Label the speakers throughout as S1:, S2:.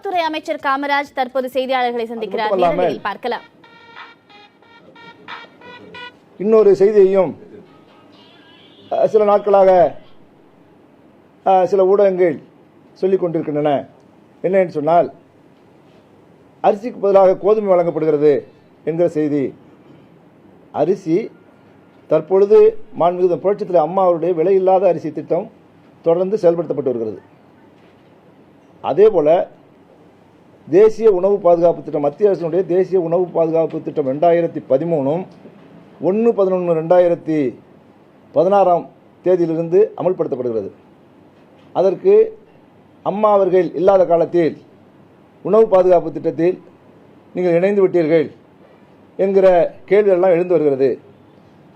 S1: உணவுத்துறை அமைச்சர் காமராஜ் தற்போது செய்தியாளர்களை சந்திக்கிறார். பார்க்கலாம்.
S2: இன்னொரு செய்தியையும் சில நாட்களாக சில ஊடகங்கள் சொல்லிக் கொண்டிருக்கின்றன. என்னன்னு சொன்னால், அரிசிக்கு பதிலாக கோதுமை வழங்கப்படுகிறது என்கிற செய்தி. அரிசி தற்பொழுது மாண்புமிகு புரட்சித்தலைவர் அம்மா அவருடைய விலையில்லாத அரிசி திட்டம் தொடர்ந்து செயல்படுத்தப்பட்டு வருகிறது. அதேபோல தேசிய உணவு பாதுகாப்பு திட்டம், மத்திய அரசினுடைய தேசிய உணவு பாதுகாப்பு திட்டம் 2013 1/11/2016 தேதியிலிருந்து அமல்படுத்தப்படுகிறது. அதற்கு அம்மா அவர்கள் இல்லாத காலத்தில் உணவு பாதுகாப்பு திட்டத்தில் நீங்கள் இணைந்து விட்டீர்கள் என்கிற கேள்விகளெல்லாம் எழுந்து வருகிறது.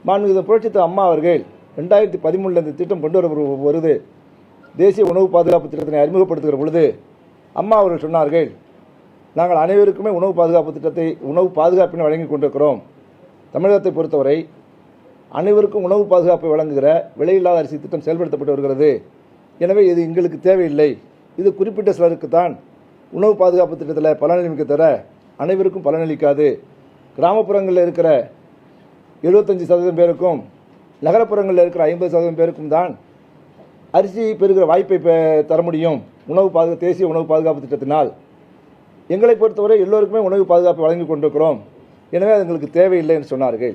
S2: மாண்புமிகு புரட்சித்தலைவர் அம்மா அவர்கள் 2013 இந்த திட்டம் கொண்டு வருது. தேசிய உணவு பாதுகாப்பு திட்டத்தினை அறிமுகப்படுத்துகிற பொழுது அம்மா அவர்கள் சொன்னார்கள், நாங்கள் அனைவருக்குமே உணவு பாதுகாப்பினை வழங்கி கொண்டிருக்கிறோம். தமிழகத்தை பொறுத்தவரை அனைவருக்கும் உணவு பாதுகாப்பை வழங்குகிற விலையில்லாத அரிசி திட்டம் செயல்படுத்தப்பட்டு வருகிறது. எனவே இது எங்களுக்கு தேவையில்லை. இது குறிப்பிட்ட சிலருக்கு தான் உணவு பாதுகாப்பு திட்டத்தில் பலனளிக்க தர அனைவருக்கும் பலனளிக்காது. கிராமப்புறங்களில் இருக்கிற 75% பேருக்கும் நகரப்புறங்களில் இருக்கிற 50% பேருக்கும் தான் அரிசி பெறுகிற வாய்ப்பை தர முடியும் தேசிய உணவு பாதுகாப்பு திட்டத்தினால். எங்களை பொறுத்தவரை எல்லோருக்குமே உணவு பாதுகாப்பை வழங்கி கொண்டிருக்கிறோம். எனவே அது எங்களுக்கு தேவையில்லை என்று சொன்னார்கள்.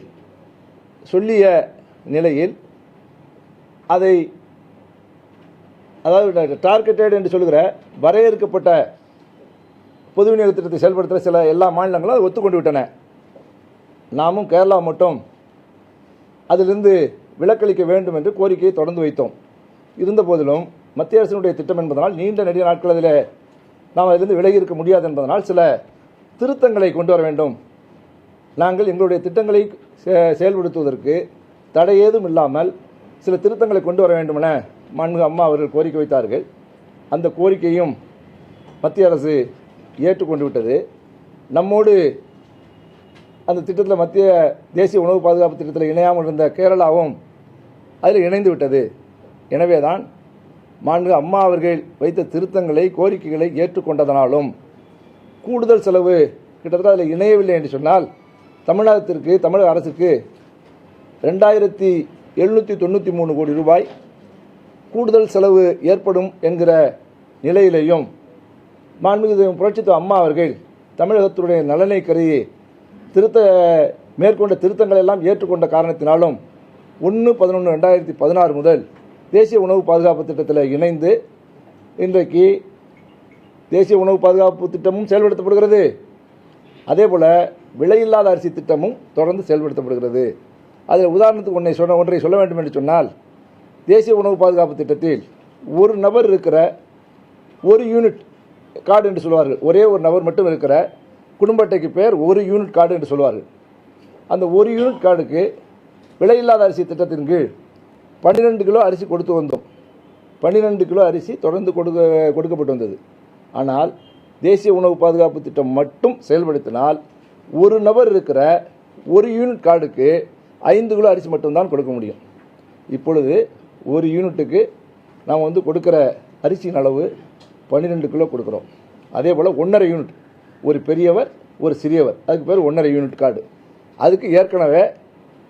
S2: சொல்லிய நிலையில் அதை டார்கெட்டட் என்று சொல்கிற வரையறுக்கப்பட்ட பொது விநியோக திட்டத்தை செயல்படுத்துகிற சில எல்லா மாநிலங்களும் அதை ஒத்துக்கொண்டு விட்டன. நாமும் கேரளா மட்டும் அதிலிருந்து விலக்களிக்க வேண்டும் என்று கோரிக்கையை தொடர்ந்து வைத்தோம். இருந்த போதிலும் மத்திய அரசினுடைய திட்டம் என்பதனால் நீண்ட நெடிய நாட்கள் நாம் அதிலிருந்து விலகி இருக்க முடியாது என்பதனால் சில திருத்தங்களை கொண்டு வர வேண்டும். நாங்கள் எங்களுடைய திட்டங்களை செயல்படுத்துவதற்கு தடை ஏதும் இல்லாமல் சில திருத்தங்களை கொண்டு வர வேண்டும் என மாண்புமிகு அம்மா அவர்கள் கோரிக்கை வைத்தார்கள். அந்த கோரிக்கையும் மத்திய அரசு ஏற்றுக்கொண்டு விட்டது. நம்மோடு அந்த திட்டத்தில் தேசிய உணவு பாதுகாப்பு திட்டத்தில் இணையாமல் இருந்த கேரளாவும் அதில் இணைந்து விட்டது. எனவே தான் மாண்புமிகு அம்மா அவர்கள் வைத்த திருத்தங்களை கோரிக்கைகளை ஏற்றுக்கொண்டதனாலும் கூடுதல் செலவு கிட்டத்தட்ட அதில் இணையவில்லை என்று சொன்னால் தமிழக அரசுக்கு 2793 கோடி ரூபாய் கூடுதல் செலவு ஏற்படும் என்கிற நிலையிலேயும் மாண்புமிகு புரட்சித்தலைவர் அம்மா அவர்கள் தமிழகத்துடைய நலனை கருதி மேற்கொண்ட திருத்தங்களை எல்லாம் ஏற்றுக்கொண்ட காரணத்தினாலும் 1/11/2016 முதல் தேசிய உணவு பாதுகாப்பு திட்டத்தில் இணைந்து இன்றைக்கு தேசிய உணவு பாதுகாப்பு திட்டமும் செயல்படுத்தப்படுகிறது. அதேபோல் விலையில்லாத அரிசி திட்டமும் தொடர்ந்து செயல்படுத்தப்படுகிறது. அதில் உதாரணத்துக்கு ஒன்றை சொல்ல வேண்டும் என்று சொன்னால், தேசிய உணவு பாதுகாப்பு திட்டத்தில் ஒரு நபர் இருக்கிற ஒரு யூனிட் கார்டு என்று சொல்வார்கள். ஒரே ஒரு நபர் மட்டும் இருக்கிற குடும்ப அட்டைக்கு பேர் ஒரு யூனிட் கார்டு என்று சொல்வார்கள். அந்த ஒரு யூனிட் கார்டுக்கு விலையில்லாத அரிசி திட்டத்தின் கீழ் 12 கிலோ அரிசி கொடுத்து வந்தோம். 12 கிலோ அரிசி தொடர்ந்து கொடுக்கப்பட்டு வந்தது. ஆனால் தேசிய உணவு பாதுகாப்பு திட்டம் மட்டும் செயல்படுத்தினால் ஒரு நபர் இருக்கிற ஒரு யூனிட் கார்டுக்கு 5 கிலோ அரிசி மட்டும்தான் கொடுக்க முடியும். இப்பொழுது ஒரு யூனிட்டுக்கு நாம் கொடுக்குற அரிசியின் அளவு 12 கிலோ கொடுக்குறோம். அதே போல் 1.5 யூனிட், ஒரு பெரியவர் ஒரு சிறியவர், அதுக்கு பேர் 1.5 யூனிட் கார்டு. அதுக்கு ஏற்கனவே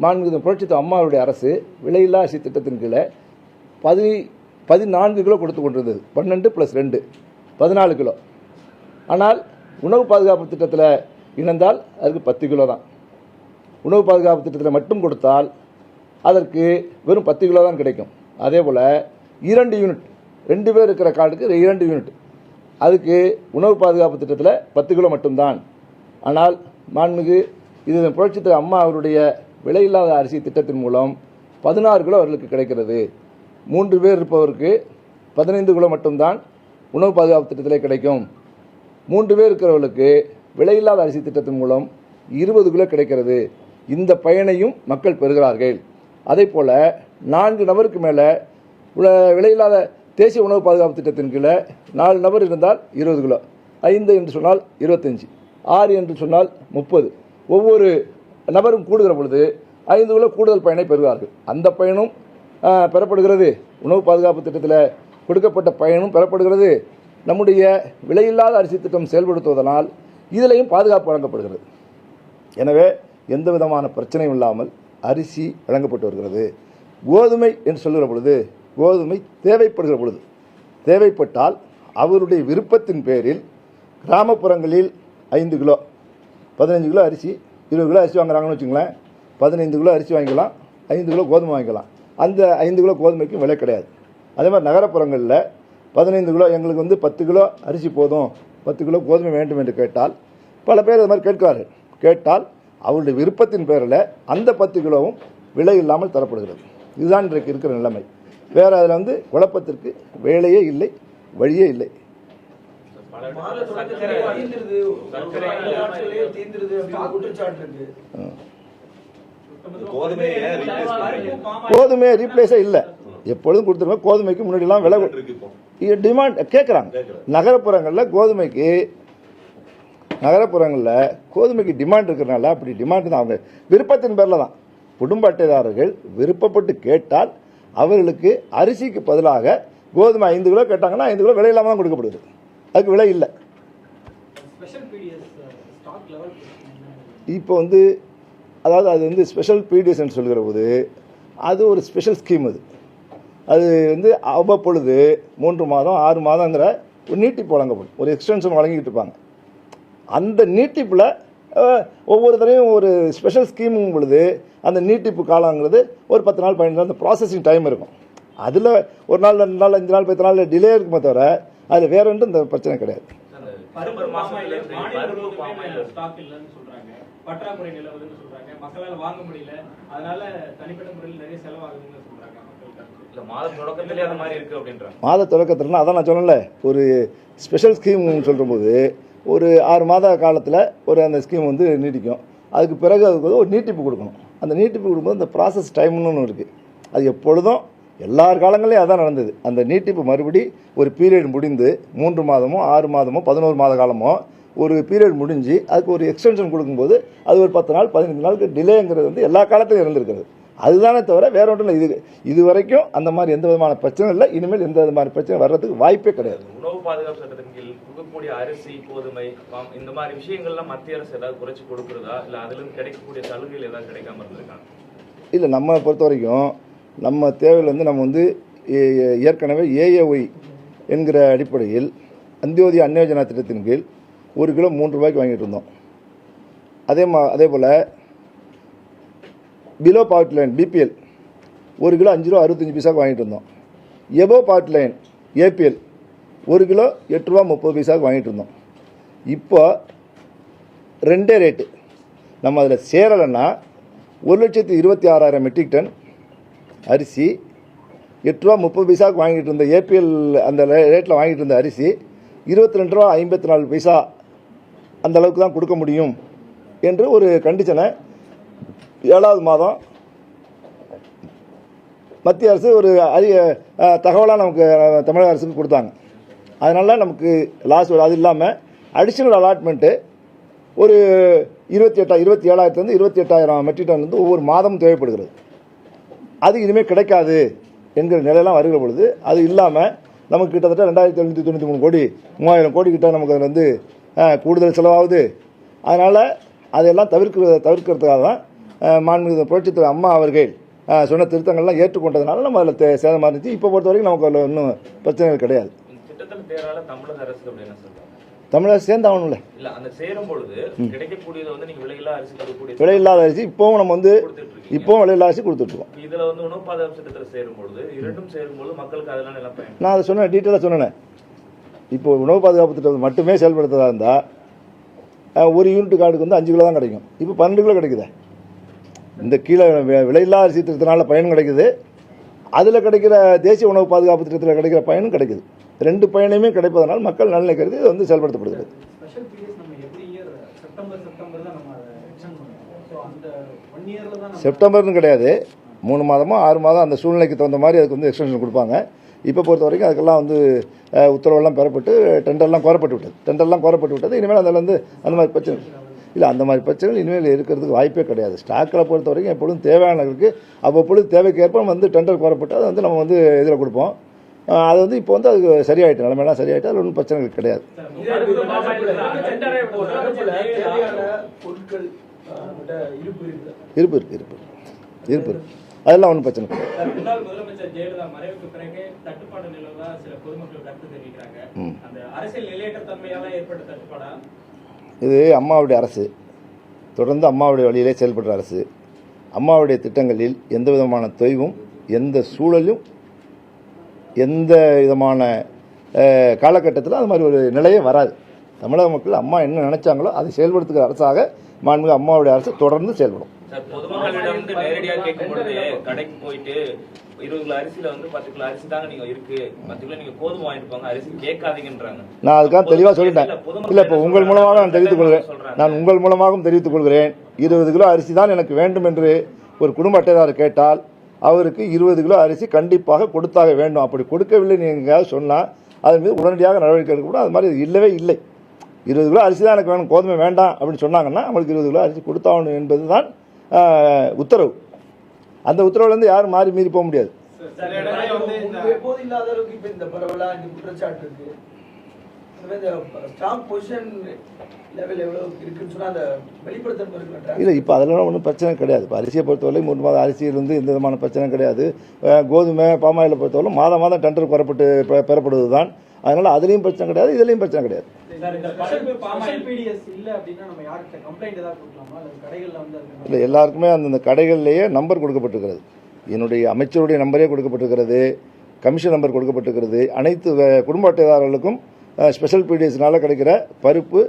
S2: மாண்புமிகு புரட்சித்தலைவர் அம்மாவுடைய அரசு விலையில்லா அரிசி திட்டத்தின் கீழே 14 கிலோ கொடுத்து கொண்டிருந்தது. 12 + 2 14 கிலோ. ஆனால் உணவு பாதுகாப்பு திட்டத்தில் இணைந்தால் அதுக்கு 10 கிலோ தான். உணவு பாதுகாப்பு திட்டத்தில் மட்டும் கொடுத்தால் அதற்கு வெறும் 10 கிலோ தான் கிடைக்கும். அதே போல் 2 யூனிட், 2 பேர் இருக்கிற கார்டுக்கு 2 யூனிட், அதுக்கு உணவு பாதுகாப்பு திட்டத்தில் 10 கிலோ மட்டும்தான். ஆனால் மாண்புமிகு புரட்சித்தலைவர் அம்மா அவருடைய விலையில்லாத அரிசி திட்டத்தின் மூலம் 16 கிலோ அவர்களுக்கு கிடைக்கிறது. 3 பேர் இருப்பவருக்கு 15 கிலோ மட்டும்தான் உணவு பாதுகாப்பு திட்டத்திலே கிடைக்கும். 3 பேர் இருக்கிறவர்களுக்கு விலையில்லாத அரிசி திட்டத்தின் மூலம் 20 கிலோ கிடைக்கிறது. இந்த பயனையும் மக்கள் பெறுகிறார்கள். அதே போல் 4 நபருக்கு மேலே விலையில்லாத தேசிய உணவு பாதுகாப்பு திட்டத்தின் கீழே 4 நபர் இருந்தால் 20 கிலோ, 5 என்று சொன்னால் 25, 6 என்று சொன்னால் 30. ஒவ்வொரு நபரும் கூடுகிற பொழுது 5 கிலோ கூடுதல் பயனை பெறுவார்கள். அந்த பயனும் பெறப்படுகிறது. உணவு பாதுகாப்பு திட்டத்தில் கொடுக்கப்பட்ட பயனும் பெறப்படுகிறது. நம்முடைய விலையில்லாத அரிசி திட்டம் செயல்படுத்துவதனால் இதிலையும் பாதுகாப்பு வழங்கப்படுகிறது. எனவே எந்த விதமான பிரச்சனையும் இல்லாமல் அரிசி வழங்கப்பட்டு வருகிறது. கோதுமை என்று சொல்கிற பொழுது கோதுமை தேவைப்படுகிற பொழுது தேவைப்பட்டால் அவருடைய விருப்பத்தின் பேரில் கிராமப்புறங்களில் 5 கிலோ 15 கிலோ அரிசி 20 கிலோ அரிசி வாங்குறாங்கன்னு வச்சுங்களேன், 15 கிலோ அரிசி வாங்கிக்கலாம், 5 கிலோ கோதுமை வாங்கிக்கலாம். அந்த 5 கிலோ கோதுமைக்கும் விலை கிடையாது. அதே மாதிரி நகரப்புறங்களில் 15 கிலோ எங்களுக்கு வந்து 10 கிலோ அரிசி போதும், 10 கிலோ கோதுமை வேண்டும் என்று கேட்டால் பல பேர் அது மாதிரி கேட்கிறார்கள். கேட்டால் அவருடைய விருப்பத்தின் பேரில் அந்த 10 கிலோவும் விலை இல்லாமல் தரப்படுகிறது. இதுதான் இன்றைக்கு இருக்கிற நிலைமை. வேறு அதில் வந்து குழப்பத்திற்கு வேலையே இல்லை, வழியே இல்லை. கோதுமையை ரீப்ளேஸே இல்லை, எப்பொழுதும் கொடுத்துருக்கோம். கோதுமைக்கு முன்னாடிலாம் விலை டிமாண்ட் கேட்குறாங்க. நகரப்புறங்களில் கோதுமைக்கு டிமாண்ட் இருக்கிறனால அப்படி டிமாண்ட் தான். அவங்க விருப்பத்தின் பேரில் தான். குடும்ப அட்டைதாரர்கள் விருப்பப்பட்டு கேட்டால் அவர்களுக்கு அரிசிக்கு பதிலாக கோதுமை 5 கிலோ கேட்டாங்கன்னா 5 கிலோ விலை இல்லாமல் தான் கொடுக்கப்படுது. அதுக்கு விலை இல்லை. இப்போ வந்து அதாவது அது வந்து ஸ்பெஷல் பிடிஎஸ்ன்னு சொல்கிற போது அது ஒரு ஸ்பெஷல் ஸ்கீம். அது வந்து அவ்வப்பொழுது 3 மாதம் 6 மாதங்கிற ஒரு நீட்டிப்பு வழங்கப்படும், ஒரு எக்ஸ்டென்ஷன் வழங்கிட்டு இருப்பாங்க. அந்த நீட்டிப்பில் ஒவ்வொரு தடையும் ஒரு ஸ்பெஷல் ஸ்கீமும் பொழுது அந்த நீட்டிப்பு காலங்கிறது ஒரு 10 நாள் 15 நாள் அந்த ப்ராசஸிங் டைம் இருக்கும். அதில் 1 நாள் 2 நாள் 5 நாள் 10 நாள் டிலே இருக்குமே தவிர அதில் வேற ஒன்றும் இந்த பிரச்சனை கிடையாது.
S3: பற்றாக்குறை நிலவுதுன்னு சொல்றாங்க, மக்களால் வாங்க முடியல, அதனால தனிப்பட்ட முறையில் நிறைய செலவாகுதுன்னு சொல்றாங்க. மாத தொடக்கத்திலே அந்த மாதிரி இருக்கு அப்படின்றாங்க.
S2: மாத தொடக்கத்துலனா அதான் நான் சொன்னேன்ல, ஒரு ஸ்பெஷல் ஸ்கீம் சொல்கிற போது ஒரு 6 மாத காலத்தில் ஒரு அந்த ஸ்கீம் வந்து நீட்டிக்கும். அதுக்கு பிறகு அதுக்கு ஒரு நீட்டிப்பு கொடுக்கணும். அந்த நீட்டிப்பு கொடுக்கும்போது அந்த ப்ராசஸ் டைம்னு ஒன்று இருக்குது. அது எப்பொழுதும் எல்லார் காலங்களையும் அதான் நடந்தது. அந்த நீட்டிப்பு மறுபடி ஒரு பீரியட் முடிந்து 3 மாதமோ 6 மாதமோ 11 மாத காலமோ ஒரு பீரியட் முடிஞ்சு அதுக்கு ஒரு எக்ஸ்டென்ஷன் கொடுக்கும்போது அது ஒரு 10 நாள் 15 நாளுக்கு டிலேங்கிறது வந்து எல்லா காலத்திலும் இருந்திருக்கிறது. அதுதானே தவிர வேற ஒன்றும் இல்லை. இது வரைக்கும் அந்த மாதிரி எந்த விதமான பிரச்சனை இல்லை. இனிமேல் எந்த விதமான பிரச்சனை வர்றதுக்கு வாய்ப்பே கிடையாது.
S4: உணவு பாதுகாப்பு சட்டத்தின் கீழ் கொடுக்கக்கூடிய அரிசி கோதுமை இந்த மாதிரி விஷயங்கள்லாம் மத்திய அரசு ஏதாவது குறைச்சி கொடுக்குறதா, இல்லை அதிலிருந்து கிடைக்கக்கூடிய சலுகைகள் ஏதாவது கிடைக்காம இருந்திருக்காங்க?
S2: இல்லை, நம்ம பொறுத்த வரைக்கும் நம்ம தேவையில் வந்து நம்ம வந்து ஏற்கனவே ஏஏஒய் என்கிற அடிப்படையில் அந்தியோதய அன்யோஜனா திட்டத்தின் கீழ் 1 கிலோ 3 ரூபாய்க்கு வாங்கிட்டு இருந்தோம். அதே போல் below poverty line BPL 1 kilo 5 ரூபா 65 பைசாவுக்கு வாங்கிட்டு இருந்தோம். Above poverty line APL 1 kilo 8 ரூபா 30 பைசாவுக்கு வாங்கிட்டு இருந்தோம். இப்போ 2 ரேட்டு. நம்ம அதில் சேரலைன்னா 1,26,000 மெட்ரிக் டன் அரிசி 8 ரூபா 30 பைசாவுக்கு வாங்கிட்டு இருந்த ஏபிஎல் அந்த ரேட்டில் வாங்கிட்டு இருந்த அரிசி 22 ரூபா 54 பைசா அந்த அளவுக்கு தான் கொடுக்க முடியும் என்று ஒரு கண்டிஷனை 7வது மாதம் மத்திய அரசு ஒரு அரிய தகவலாக நமக்கு தமிழக அரசுக்கு கொடுத்தாங்க. அதனால் நமக்கு லாஸ் அது இல்லாமல் அடிஷ்னல் அலாட்மெண்ட்டு ஒரு 27,000 28,000 மெட்ரிக் டன் வந்து ஒவ்வொரு மாதமும் தேவைப்படுகிறது. அது இனிமேல் கிடைக்காது என்கிற நிலையெல்லாம் வருகிற பொழுது அது இல்லாமல் நமக்கு கிட்டத்தட்ட 2,793 கோடி 3,000 கோடி கிட்ட நமக்கு அதில் வந்து கூடுதல் செலவாகுது. அதனால் அதையெல்லாம் தவிர்க்கிறதுக்காக தான் மாண்புமிகு புரட்சித்துறை அம்மா அவர்கள் சொன்ன திருத்தங்கள்லாம் ஏற்றுக்கொண்டதுனால நம்ம அதில் சேதமாக இருந்துச்சு. இப்போ பொறுத்த வரைக்கும் நமக்கு அதில் இன்னும் பிரச்சனைகள் கிடையாது. தமிழக அரசு சேர்ந்தாகணும்ல. விலையில்லாத அரிசி இப்போவும் நம்ம வந்து இப்போவும் விலையில்லாத அரிசி கொடுத்துட்ருக்கோம். நான் அதை சொன்னேன், டீட்டெயிலாக சொன்னேன். இப்போ உணவு பாதுகாப்பு திட்டம் மட்டுமே செயல்படுத்துறதா இருந்தால் ஒரு யூனிட் கார்டுக்கு வந்து 5 கிலோ தான் கிடைக்கும். இப்போ 12 கிலோ கிடைக்குது. இந்த கீழே விலையில்லா அரிசி திட்டத்தினால பயனும் கிடைக்குது, அதில் கிடைக்கிற தேசிய உணவு பாதுகாப்பு திட்டத்தில் கிடைக்கிற பயனும் கிடைக்குது. 2 பயனையுமே கிடைப்பதனால் மக்கள் நலனை கருதி இது வந்து செயல்படுத்தப்படுகிறது. செப்டம்பர்னு கிடையாது, 3 மாதமோ 6 மாதம் அந்த சூழ்நிலைக்கு தகுந்த மாதிரி அதுக்கு வந்து எக்ஸ்டென்ஷன் கொடுப்பாங்க. இப்போ பொறுத்த வரைக்கும் அதுக்கெல்லாம் வந்து உத்தரவெல்லாம் பெறப்பட்டு டெண்டர்லாம் கோரப்பட்டு விட்டது. இனிமேல் அதில் வந்து அந்த மாதிரி பிரச்சனை இல்லை. அந்த மாதிரி பிரச்சனைகள் இனிமேல் இருக்கிறதுக்கு வாய்ப்பே கிடையாது. ஸ்டாக்கில் பொறுத்த வரைக்கும் எப்பொழுதும் தேவையானவர்களுக்கு அவ்வப்பொழுது தேவைக்கு ஏற்ப வந்து டெண்டர் கோரப்பட்டு அதை வந்து நம்ம வந்து இதில் கொடுப்போம். அது வந்து இப்போ வந்து அது சரியாயிட்டு, நிலைமையெல்லாம் சரியாயிட்டு, அதில் ஒன்றும் பிரச்சனைகள் கிடையாது. இருப்பு இருக்கு, அதெல்லாம் ஒன்றும் பிரச்சனை கிடையாது.
S3: முன்னாள் முதலமைச்சர் ஜெயலலிதா மறைவுக்கு பிறகு தட்டுப்பாடு நிலவா சில பொதுமக்கள் கருத்து தெரிவிக்கிறாங்க. அந்த அரசியல் நிலையற்ற தன்மையால ஏற்பட்ட தட்டுப்பாடா?
S2: இது அம்மாவுடைய அரசு, தொடர்ந்து அம்மாவுடைய வழியிலே செயல்படுற அரசு. அம்மாவுடைய திட்டங்களில் எந்த விதமான தொய்வும், எந்த சூழலும், எந்த விதமான காலகட்டத்தில் அது மாதிரி ஒரு நிலையே வராது. தமிழக மக்கள் அம்மா என்ன நினைச்சாங்களோ அதை செயல்படுத்துகிற அரசாக மாண்புமிகு அம்மாவுடைய அரசு தொடர்ந்து செயல்படும்.
S4: பொதுமக்களிடம் வந்து நேரடியா கேட்கும் பொழுது கடைக்கு போயிட்டு 20 கிலோ அரிசியில வந்து 10 கிலோ அரிசி தாங்க நீங்க இருக்கு, 10 கிலோ நீங்க கோதுமை வாங்கிட்டு போங்க, அரிசி கேட்காதீங்கன்றாங்க.
S2: நான் அதுக்காக தெளிவாக சொல்லிட்டேன். இல்லை, இப்போ உங்கள் மூலமாக நான் தெரிவித்துக் கொள்கிறேன், நான் உங்கள் மூலமாகவும் தெரிவித்துக் கொள்கிறேன். 20 கிலோ அரிசி தான் எனக்கு வேண்டும் என்று ஒரு குடும்ப அட்டைதாரர் கேட்டால் அவருக்கு 20 கிலோ அரிசி கண்டிப்பாக கொடுத்தாக வேண்டும். அப்படி கொடுக்கவில்லை நீங்கள் சொன்னால் அதன் மீது உடனடியாக நடவடிக்கை எடுக்கக்கூடாது. அது மாதிரி இல்லவே இல்லை. 20 கிலோ அரிசி தான் எனக்கு வேணும், கோதுமை வேண்டாம் அப்படின்னு சொன்னாங்கன்னா அவங்களுக்கு 20 கிலோ அரிசி கொடுத்தாகணும் என்பது தான் உத்தரவு. அந்த உத்தரவுலேருந்து யாரும் மாறி மீறி போக முடியாது.
S5: எப்போது இல்லாத அளவுக்கு இப்போ இந்த பரவலா இந்த குற்றச்சாட்டு இருக்கு. ஸ்ட்ராங் பொசிஷன் லெவல் எவ்வளோ இருக்குன்னு சொன்னால் அதை வெளிப்படுத்த
S2: இல்லை, இப்போ அதெல்லாம் ஒன்றும் பிரச்சனை கிடையாது. இப்போ அரிசியை பொறுத்தவரை 3 மாத அரிசியிலிருந்து எந்த விதமான பிரச்சனை கிடையாது. கோதுமை பாமாயிலை பொறுத்தவரை மாதம் மாதம் டெண்டர் பெறப்படுவது தான். அதனால் அதுலேயும் பிரச்சனை கிடையாது, இதுலேயும் பிரச்சனை கிடையாது. இல்லை, எல்லாருக்குமே அந்தந்த கடைகள்லேயே நம்பர் கொடுக்கப்பட்டிருக்கிறது. என்னுடைய அமைச்சருடைய நம்பரே கொடுக்கப்பட்டிருக்கிறது, கமிஷன் நம்பர் கொடுக்கப்பட்டிருக்கிறது. அனைத்து குடும்ப அட்டைதாரர்களுக்கும் ஸ்பெஷல் பிடிஎஸ்னால கிடைக்கிற பருப்பு,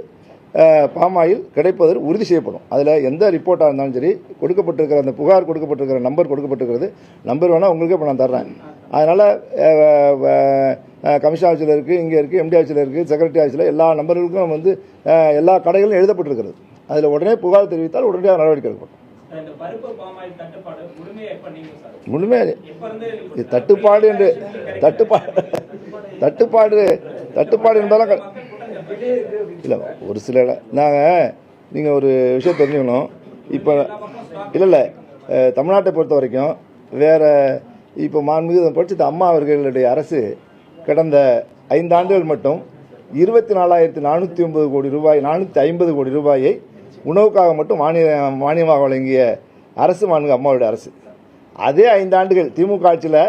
S2: பாமாயில் கிடைப்பதற்கு உறுதி செய்யப்படும். அதில் எந்த ரிப்போர்ட்டாக இருந்தாலும் சரி, கொடுக்கப்பட்டிருக்கிற அந்த புகார் கொடுக்கப்பட்டிருக்கிற நம்பர் கொடுக்கப்பட்டிருக்கிறது. நம்பர் வேணால் உங்களுக்கே இப்போ நான் தர்றேன். அதனால் கமிஷன் ஆஃபீஸில் இருக்குது, இங்கே இருக்குது, எம்டி ஆஃபீஸில் இருக்குது, செக்ரட்டரி ஆஃபீஸில் எல்லா நம்பர்களுக்கும் வந்து எல்லா கடைகளும் எழுதப்பட்டிருக்கிறது. அதில் உடனே புகார் தெரிவித்தால் உடனடியாக நடவடிக்கை எடுக்கப்படும். முழுமையாக தட்டுப்பாடு என்று தட்டுப்பாடு என்பதெல்லாம் இல்லை. ஒரு சில நீங்கள் ஒரு விஷயம் தெரிஞ்சுக்கணும். இப்போ இல்லை தமிழ்நாட்டை பொறுத்த வரைக்கும் வேறு இப்போ மாண்புமிகு புரட்சித் அம்மா அவர்களுடைய அரசு கடந்த 5 ஆண்டுகள் மட்டும் 24,409 கோடி ரூபாய், 450 கோடி ரூபாயை உணவுக்காக மட்டும் மானியமாக வழங்கிய அரசு மாண்புமிகு அம்மாவுடைய அரசு. அதே 5 ஆண்டுகள் திமுக ஆட்சியில்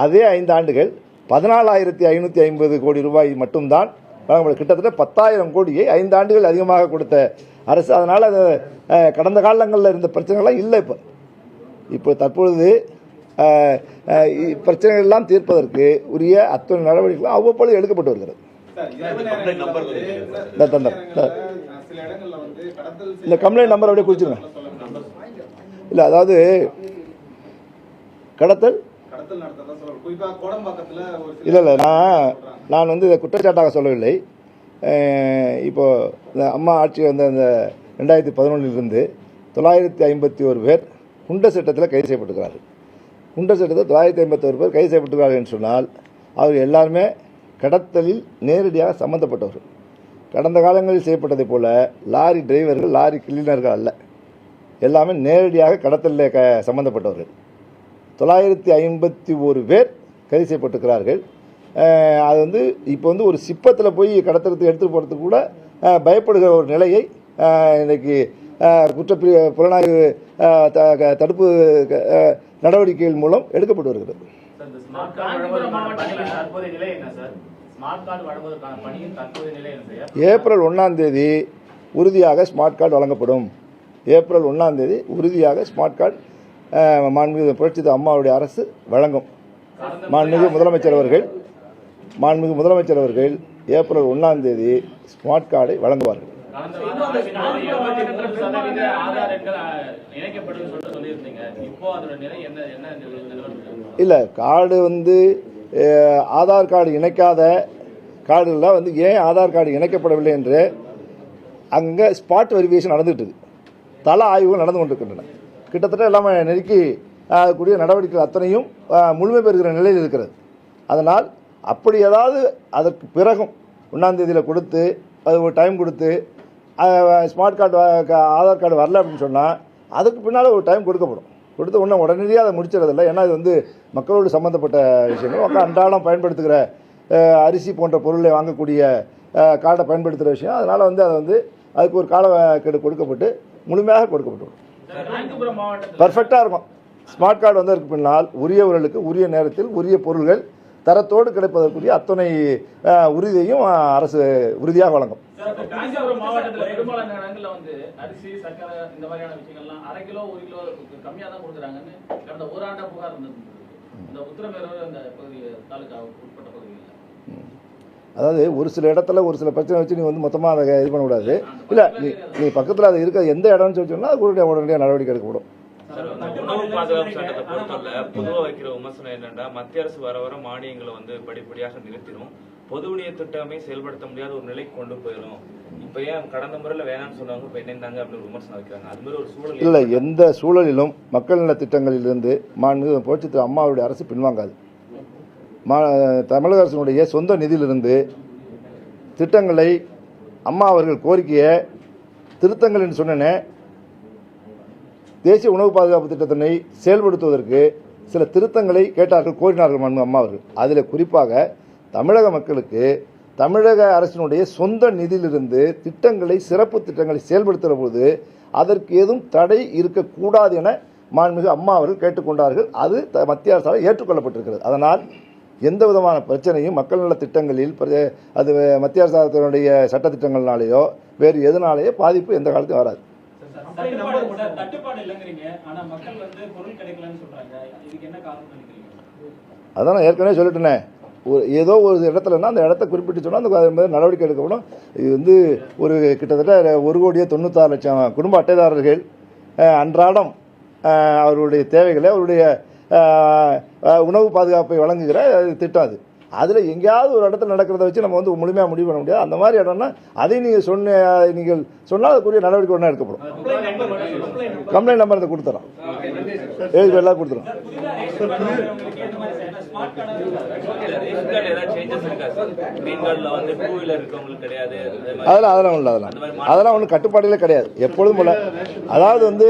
S2: அதே 5 ஆண்டுகள் 14,550 கோடி ரூபாய் மட்டும்தான் வழங்கப்படும். கிட்டத்தட்ட 10,000 கோடியை 5 ஆண்டுகள் அதிகமாக கொடுத்த அரசு. அதனால் அது கடந்த காலங்களில் இருந்த பிரச்சனைகள்லாம் இல்லை. இப்போ தற்பொழுது பிரச்சனைகள் எல்லாம் தீர்ப்பதற்கு உரிய அத்தனை நடவடிக்கைகளும் அவ்வப்பொழுது எடுக்கப்பட்டு வருகிறது. இந்த கம்ப்ளைண்ட் நம்பர் அப்படியே குறிச்சிருங்க. இல்லை, அதாவது கடத்தல் இல்லை, நான் வந்து இதை குற்றச்சாட்டாக சொல்லவில்லை. இப்போது இந்த அம்மா ஆட்சி வந்த அந்த 2011 951 பேர் குண்டர் சட்டத்தில் கைது செய்யப்பட்டிருக்கிறார்கள். குண்டர் சட்டத்தில் 951 பேர் கைது செய்யப்பட்டிருக்கிறார்கள் என்று சொன்னால் அவர்கள் எல்லாருமே கடத்தலில் நேரடியாக சம்பந்தப்பட்டவர்கள். கடந்த காலங்களில் செய்யப்பட்டதை போல லாரி டிரைவர்கள், லாரி கிளீனர்கள் அல்ல, எல்லாமே நேரடியாக கடத்தலில் சம்பந்தப்பட்டவர்கள். 951 பேர் கைது செய்யப்பட்டிருக்கிறார்கள். அது வந்து இப்போ வந்து ஒரு சிப்பத்தில் போய் கடத்துறதுக்கு எடுத்துகிட்டு போகிறதுக்கு கூட பயப்படுகிற ஒரு நிலையை இன்றைக்கி புலனாய்வு தடுப்பு நடவடிக்கைகள் மூலம் எடுக்கப்பட்டு வருகிறது. ஏப்ரல் 1ஆம் தேதி உறுதியாக ஸ்மார்ட் கார்டு வழங்கப்படும். ஏப்ரல் 1ஆம் தேதி உறுதியாக ஸ்மார்ட் கார்டு மாண்புமிகு புரட்சித் அம்மாவுடைய அரசு வழங்கும். மாண்புமிகு முதலமைச்சர் அவர்கள் ஏப்ரல் 1ஆம் தேதி ஸ்மார்ட் கார்டை வழங்குவார்கள். இல்லை, கார்டு வந்து ஆதார் கார்டு இணைக்காத கார்டுலாம் வந்து ஏன் ஆதார் கார்டு இணைக்கப்படவில்லை என்று அங்கே ஸ்பாட் வெரிஃபிகேஷன் நடந்துகிட்டு இருக்கு. தள ஆய்வுகள் நடந்து கொண்டிருக்கின்றன. கிட்டத்தட்ட எல்லாமே நெருக்கி கூடிய நடவடிக்கைகள் அத்தனையும் முழுமை பெறுகிற நிலையில் இருக்கிறது. அதனால் அப்படி ஏதாவது அதற்கு பிறகும் 1ஆம் தேதியில் கொடுத்து அது ஒரு டைம் கொடுத்து ஸ்மார்ட் கார்டு ஆதார் கார்டு வரல அப்படின்னு சொன்னால் அதுக்கு பின்னால் ஒரு டைம் கொடுக்கப்படும். கொடுத்த உடனே உடனடியாக அதை முடிச்சிடறதில்ல. ஏன்னா இது வந்து மக்களோடு சம்மந்தப்பட்ட விஷயங்கள். மக்கள் அன்றாடம் பயன்படுத்துகிற அரிசி போன்ற பொருளை வாங்கக்கூடிய கார்டை பயன்படுத்துகிற விஷயம். அதனால் வந்து அதை வந்து அதுக்கு ஒரு காலக்கெடு கொடுக்கப்பட்டு முழுமையாக கொடுக்கப்பட்டுள்ளது.
S3: காஞ்சிபுரம் மாவட்டத்தில்
S2: பர்ஃபெக்டாக இருக்கும். ஸ்மார்ட் கார்டு வந்ததற்கு பின்னால் உரியவர்களுக்கு உரிய நேரத்தில் உரிய பொருள்கள் தரத்தோடு கிடைப்பதற்குரிய அத்தனை உறுதியையும் அரசு உறுதியாக வழங்கும்.
S3: காஞ்சிபுரம் மாவட்டத்தில் பெரும்பாலான இடங்கள்ல வந்து அரிசி சர்க்கரை இந்த மாதிரியான விஷயங்கள்லாம் 1/2 கிலோ 1 கிலோ கம்மியா தான் கொடுக்குறாங்கன்னு கடந்த ஒரு ஆண்டா புகார் இருந்தது. இந்த உத்தரமேரூர் அந்த பகுதி தாலுகா உட்பட்ட பகுதியில்
S2: அதாவது ஒரு சில இடத்துல ஒரு சில பிரச்சனை வச்சு நீ வந்து மொத்தமாக அதை இது பண்ணக்கூடாது. இல்லை நீ பக்கத்தில் அது இருக்க எந்த இடம்னு சொல்லி சொன்னால் அது உடனடியாக நடவடிக்கை எடுக்கப்படும்.
S4: உணவு பாதுகாப்பு சட்டத்தை பொறுத்தவரை பொதுவாக வைக்கிற விமர்சனம் என்னன்னா, மத்திய அரசு வர வர மானியங்களை வந்து படிப்படியாக நிறுத்திடும், பொது விநியோக திட்டமே செயல்படுத்த முடியாத ஒரு நிலைக்கு கொண்டு போயிடும். இப்ப ஏன் கடந்த முறையில் வேணாம்னு சொன்னவங்க இப்ப இணைந்தாங்க அப்படின்னு விமர்சனம் வைக்கிறாங்க. அது மாதிரி ஒரு சூழல்
S2: இல்லை, எந்த சூழலிலும் மக்கள் நல திட்டங்களிலிருந்து மாண்புமிகு புரட்சித் தலைவர் அம்மாவுடைய அரசு பின்வாங்காது. தமிழக அரசினுடைய சொந்த நிதியிலிருந்து திட்டங்களை அம்மா அவர்கள் கோரிக்கையை திருத்தங்கள் என்று சொன்னேனே, தேசிய உணவு பாதுகாப்பு திட்டத்தினை செயல்படுத்துவதற்கு சில திருத்தங்களை கேட்டார்கள், கோரினார்கள் அம்மா அவர்கள். அதில் குறிப்பாக தமிழக மக்களுக்கு தமிழக அரசினுடைய சொந்த நிதியிலிருந்து திட்டங்களை, சிறப்பு திட்டங்களை செயல்படுத்துகிற போது அதற்கு ஏதும் தடை இருக்கக்கூடாது என மாண்புமிகு அம்மா அவர்கள் கேட்டுக்கொண்டார்கள். அது மத்திய அரசால் ஏற்றுக்கொள்ளப்பட்டிருக்கிறது. அதனால் எந்த விதமான பிரச்சனையும் மக்கள் நல திட்டங்களில் அது மத்திய அரசாங்கத்தினுடைய சட்டத்திட்டங்கள்னாலேயோ வேறு எதனாலேயோ பாதிப்பு எந்த காலத்தையும் வராது.
S3: தட்டுப்பாடு இல்லைங்கிறீங்க, ஆனா மக்கள் வந்து பொருள் கிடைக்கலன்னு சொல்றாங்க. இதுக்கு என்ன காரணம் நினைக்கிறீங்க?
S2: அதான் நான் ஏற்கனவே சொல்லிட்டேனே, ஏதோ ஒரு இடத்துலன்னா அந்த இடத்த குறிப்பிட்டு சொன்னால் அந்த நடவடிக்கை எடுக்கப்படும். இது வந்து ஒரு கிட்டத்தட்ட 1,96,00,000 குடும்ப அட்டைதாரர்கள் அன்றாடம் அவருடைய தேவைகளை, அவருடைய உணவு பாதுகாப்பை வழங்குகிற திட்டம் அது. அதில் எங்கேயாவது ஒரு இடத்துல நடக்கிறத வச்சு நம்ம வந்து முழுமையாக முடிவு பண்ண முடியாது. அந்த மாதிரி இடம்னா அதை நீங்கள் சொன்னால் அதுக்குரிய நடவடிக்கை ஒன்றா எடுக்கப்படும். கம்ப்ளைண்ட் நம்பர் அதை கொடுத்துறோம், எல்லாம் கொடுத்துரும். அதெல்லாம் ஒன்றும் கட்டுப்பாடுகளே கிடையாது, எப்பொழுதும் போல. அதாவது வந்து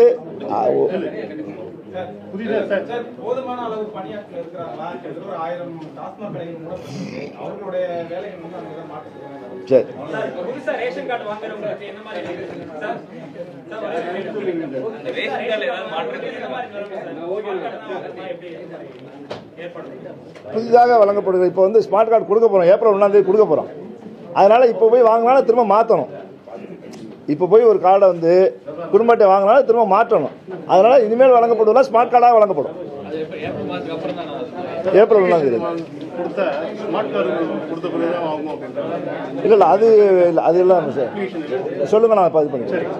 S3: போதுமான அளவு பணியாட்கள் இருக்கிறாங்களா? 1000 டாஸ்மாக் கடைகள் மூடப்பட்டிருக்கு. அவங்களுடைய வேலைகள் வந்து அங்கதான் மாற்றிருக்காங்க.
S2: சரி,
S3: புதுசா ரேஷன் கார்டு வாங்குறவங்களுக்கு என்ன மாதிரி சார் அந்த ரேஷன் கார்டுல ஏதாவது மாற்றம்
S2: புதிதாக வழங்கப்படுகிறது. இப்போ வந்து ஸ்மார்ட் கார்டு கொடுக்க போகிறோம், ஏப்ரல் 1 கொடுக்க போகிறோம். அதனால் இப்போ போய் வாங்கினாலும் திரும்ப மாற்றணும். இப்போ போய் ஒரு கார்டை வந்து குடும்ப அட்டை வாங்கினாலும் திரும்ப மாற்றணும். அதனால் இனிமேல் வழங்கப்படுவதெல்லாம் ஸ்மார்ட் கார்டாக வழங்கப்படும். ஏப்ரல் 1 இல்லை அது எல்லாம் சொல்லுங்கள், நான் பதிவு பண்ணிக்கிறேன்.